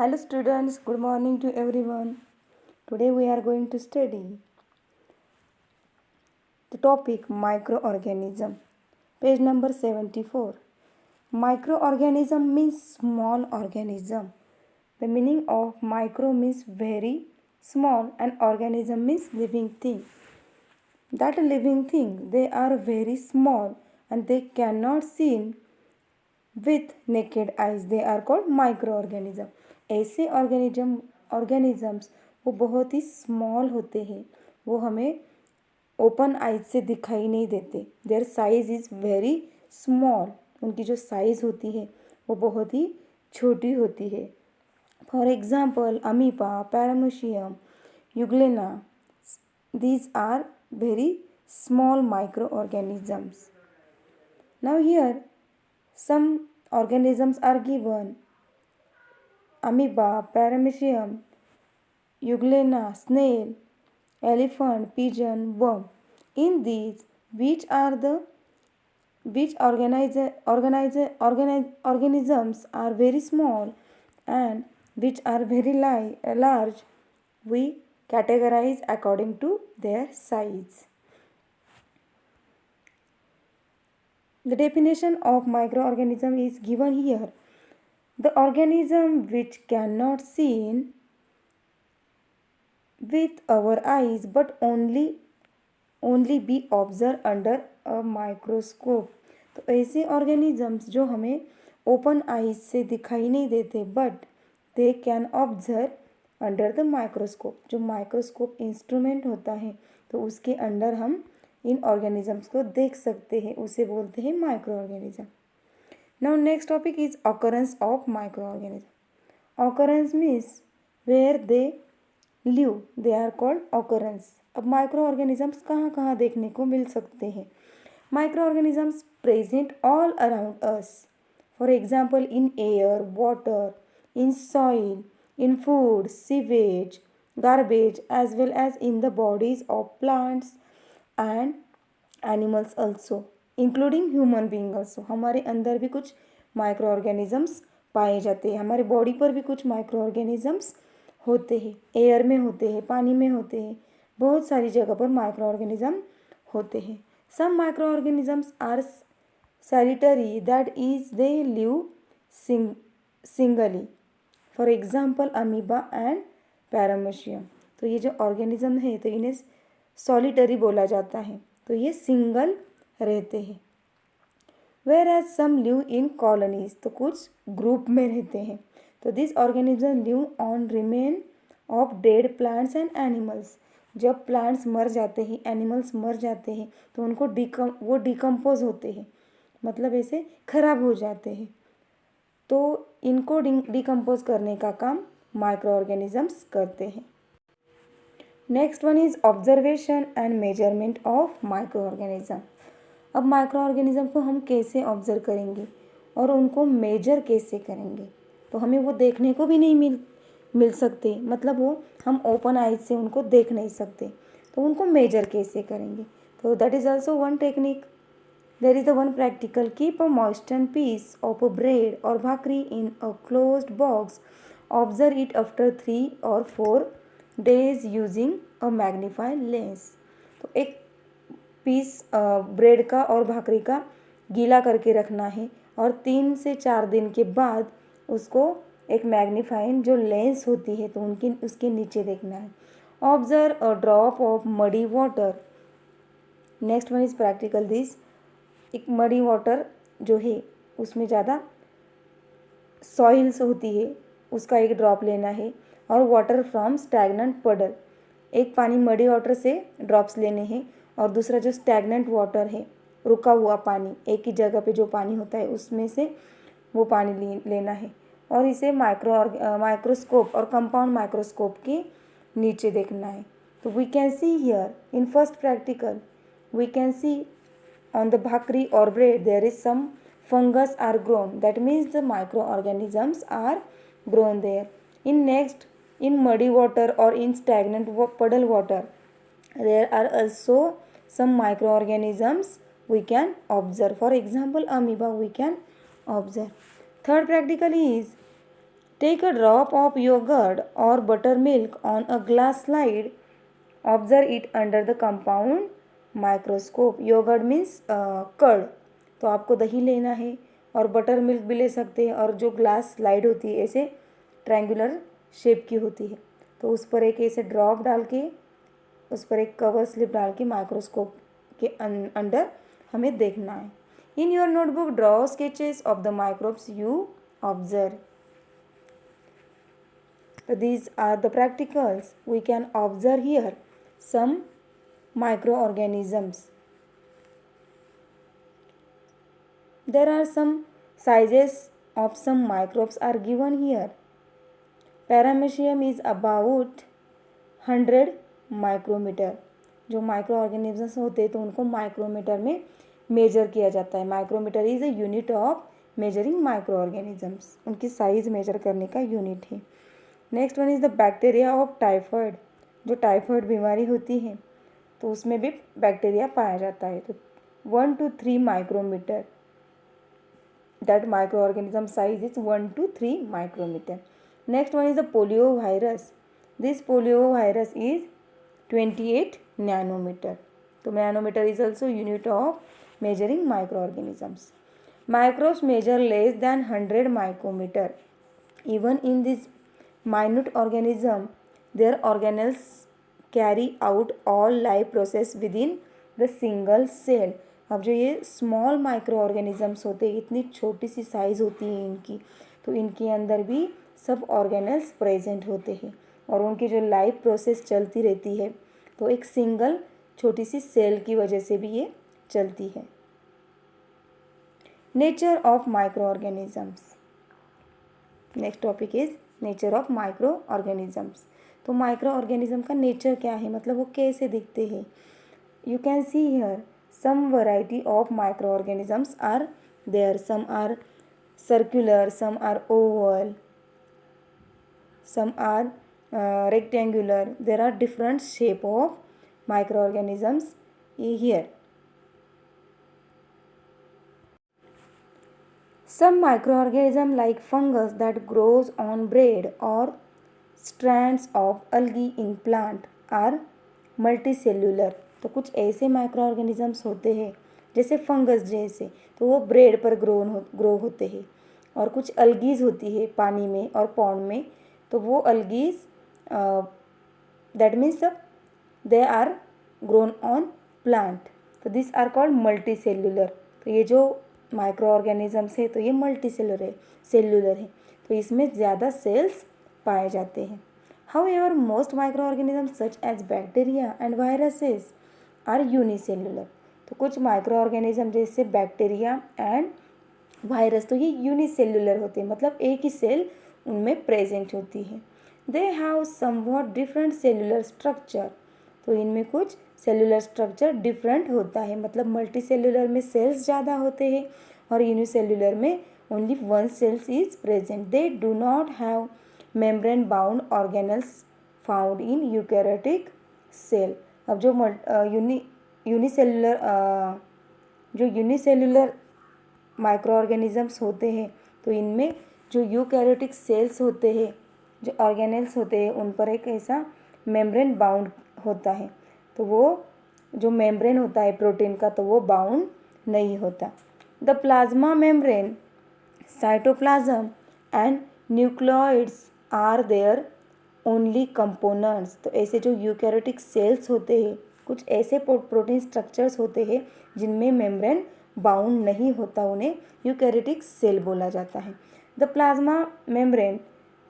Hello students, good morning to everyone. Today we are going to study the topic microorganism. Page number 74. Microorganism means small organism. The meaning of micro means very small and organism means living thing. That living thing, they are very small and they cannot seen with naked eyes. They are called microorganism. ऐसे organisms वो बहुत ही small होते हैं, वो हमें open eyes से दिखाई नहीं देते. Their size is very small. उनकी जो साइज़ होती है वो बहुत ही छोटी होती है. For example amoeba, paramecium, euglena, these are very small microorganisms. Now here some organisms are given: amoeba, paramecium, euglena, snail, elephant, pigeon, worm. In these, which organisms are very small and which are very large, we categorize according to their size. The definition of microorganism is given here. The organism which cannot seen with our eyes but only be observed under a microscope. तो ऐसे organisms जो हमें open eyes से दिखाई नहीं देते but they can observe under the microscope. जो microscope instrument होता है तो उसके अंडर हम इन ऑर्गेनिजम्स को देख सकते हैं, उसे बोलते हैं micro organism. Now next topic is occurrence of micro organism. Occurrence means where they live, they are called occurrence. अब माइक्रो ऑर्गेनिजम्स कहाँ कहाँ देखने को मिल सकते हैं? Micro organisms present all around us. For example in air, water, in soil, in food, sewage, garbage, as well as in the bodies of plants and animals also, including human being also. हमारे अंदर भी कुछ micro organisms पाए जाते हैं, हमारे body पर भी कुछ माइक्रो ऑर्गेनिजम्स होते हैं, एयर में होते हैं, पानी में होते हैं, बहुत सारी जगह पर माइक्रो ऑर्गेनिज्म होते हैं. Some micro organisms are solitary, that is they live singly. For example amoeba and paramecium. तो ये जो ऑर्गेनिज्म है तो इन्हें सॉलिटरी बोला जाता है, तो ये सिंगल रहते हैं. Whereas some live in colonies, तो कुछ ग्रुप में रहते हैं. तो this organism live on remain of dead plants and animals. जब प्लांट्स मर जाते हैं, एनिमल्स मर जाते हैं तो उनको वो डिकम्पोज होते हैं, मतलब ऐसे खराब हो जाते हैं. तो इनको डिकम्पोज करने का काम माइक्रो ऑर्गेनिजम्स करते हैं. Next one is observation and measurement of micro organism. अब माइक्रो ऑर्गेनिज्म को हम कैसे ऑब्जर्व करेंगे और उनको मेजर कैसे करेंगे? तो हमें वो देखने को भी नहीं मिल सकते, मतलब वो हम ओपन आइज से उनको देख नहीं सकते, तो उनको मेजर कैसे करेंगे? तो that is also one technique. There is the one practical. Keep a moistened piece of bread or bhakri in a closed box. Observe it after 3 or 4 days using a magnifying lens. तो एक piece bread का और भाकरी का गीला करके रखना है और 3 से 4 दिन के बाद उसको एक मैग्नीफाइंग जो लेंस होती है तो उसके नीचे देखना है. Observe a drop of muddy water. Next one is practical this. एक मडी वाटर जो है उसमें ज़्यादा सॉइल्स होती है, उसका एक ड्रॉप लेना है. और वाटर फ्रॉम स्टैगनेंट पडल. एक पानी मडी वाटर से ड्रॉप्स लेने हैं और दूसरा जो स्टैगनेंट वाटर है, रुका हुआ पानी, एक ही जगह पे जो पानी होता है उसमें से वो पानी लेना है और इसे माइक्रोस्कोप और कंपाउंड माइक्रोस्कोप के नीचे देखना है. तो we can see here in first practical we can see on the bhakri or bread there is some fungus are grown, that means the microorganisms are grown there. In muddy water or in stagnant puddle water there are also some microorganisms we can observe. For example amoeba we can observe. Third practical is Take a drop of yogurt or buttermilk on a glass slide. Observe it under the compound microscope. Yogurt means curd, तो आपको दही लेना है और butter milk भी ले सकते हैं, और जो ग्लास स्लाइड होती है ऐसे ट्रायंगुलर शेप की होती है, तो उस पर एक ऐसे ड्रॉप डाल के उस पर एक कवर स्लिप डाल के माइक्रोस्कोप के अंदर हमें देखना है. In your notebook draw sketches of the microbes you observe. So these are the practicals. We can observe here some microorganisms. There are some sizes of some microbes are given here. Paramecium is about 100 micrometre. जो micro organisms होते हैं तो उनको micrometer में major किया जाता है. Micrometre is a unit of measuring micro organisms. उनकी साइज मेजर करने का यूनिट है. Next one is the bacteria of typhoid. जो टाइफॉइड बीमारी होती है तो उसमें भी बैक्टीरिया पाया जाता है. तो 1 to 3 micrometre. That micro organism size is 1 to 3 micrometre. Next one is the polio virus. This polio virus is 28 nanometre. तो nanometre is also unit of measuring micro organisms. Microbes measure less than 100 micrometer. Even in this minute organism, their organelles carry out all life process within the single cell. अब जो ये small micro organisms होते हैं, इतनी छोटी सी size होती है इनकी, तो इनके अंदर भी सब ऑर्गेनल्स प्रेजेंट होते हैं और उनकी जो लाइफ प्रोसेस चलती रहती है तो एक सिंगल छोटी सी सेल की वजह से भी ये चलती है. Nature of micro organisms. Next topic is nature of micro organisms. तो माइक्रो ऑर्गेनिज्म का नेचर क्या है, मतलब वो कैसे दिखते हैं. You can see here some variety of micro organisms are there. Some are circular, some are oval, some are rectangular. There are different shape of microorganisms here. Some microorganism like fungus that grows on bread or strands of algae in plant are multicellular. तो कुछ ऐसे micro organisms होते हैं जैसे fungus जैसे, तो वो bread पर ग्रो होते हैं. और कुछ अलगीज होती है पानी में और पॉन्ड में, तो वो algae that means they are grown on plant. तो this are called multi cellular. तो ये जो माइक्रो ऑर्गेनिजम्स है तो ये मल्टी सेल्यूलर है, तो इसमें ज़्यादा सेल्स पाए जाते हैं. However most micro organisms such as bacteria and viruses are unicellular. तो कुछ माइक्रो ऑर्गेनिज्म जैसे बैक्टीरिया एंड वायरस तो ये यूनिसेल्यूलर होते हैं, मतलब एक ही सेल उनमें प्रेजेंट होती है. They have somewhat different cellular structure. तो इनमें कुछ सेल्यूलर स्ट्रक्चर डिफरेंट होता है, मतलब मल्टी सेल्यूलर में सेल्स ज़्यादा होते हैं और यूनिसेल्यूलर में only one cells is present. They do not have membrane bound organelles found in eukaryotic cell. अब जो यूनिसेल्यूलर माइक्रो ऑर्गेनिजम्स होते हैं तो इनमें जो यूकैरियोटिक सेल्स होते हैं, जो ऑर्गेनेल्स होते हैं, उन पर एक ऐसा मेम्ब्रेन बाउंड होता है. तो वो जो मेम्ब्रेन होता है प्रोटीन का तो वो बाउंड नहीं होता. The plasma membrane, cytoplasm and nucleoids are there only components. तो ऐसे जो यूकैरियोटिक सेल्स होते हैं, कुछ ऐसे प्रोटीन स्ट्रक्चर्स होते हैं जिनमें मेम्ब्रेन बाउंड नहीं होता, उन्हें यूकैरियोटिक सेल बोला जाता है. द प्लाज्मा मेम्ब्रेन,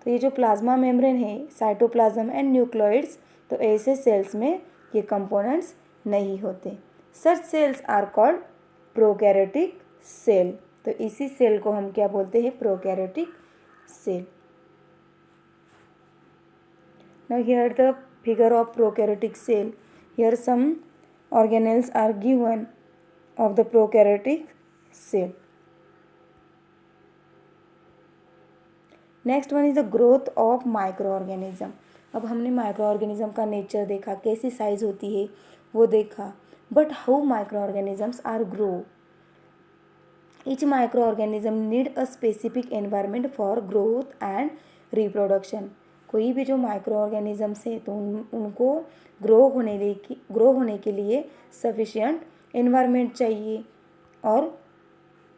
तो ये जो प्लाज्मा मेम्ब्रेन है, साइटोप्लाज्म एंड न्यूक्लियोइड्स, तो ऐसे सेल्स में ये कंपोनेंट्स नहीं होते. Such cells are called prokaryotic cell. तो इसी सेल को हम क्या बोलते हैं, prokaryotic cell. Now here the figure of prokaryotic cell. Here some organelles are given of the prokaryotic cell. Next one is the growth of micro organism. अब हमने micro organism का नेचर देखा, कैसी साइज होती है वो देखा. But how micro organisms are grow. Each micro organism need a specific environment for growth and reproduction. कोई भी जो माइक्रो ऑर्गेनिजम्स है तो उनको ग्रो होने के लिए सफिशिएंट एनवायरनमेंट चाहिए, और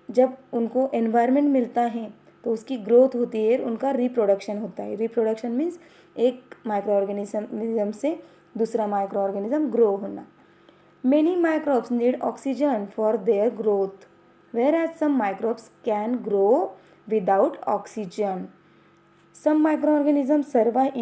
जब उनको एनवायरनमेंट मिलता है तो उसकी ग्रोथ होती है, उनका रिप्रोडक्शन होता है। रिप्रोडक्शन मीन्स एक माइक्रो ऑर्गेनिज्म से दूसरा माइक्रो ऑर्गेनिज्म ग्रो होना। Many microbes need oxygen for their growth, whereas some microbes can grow without oxygen. Some microorganisms survive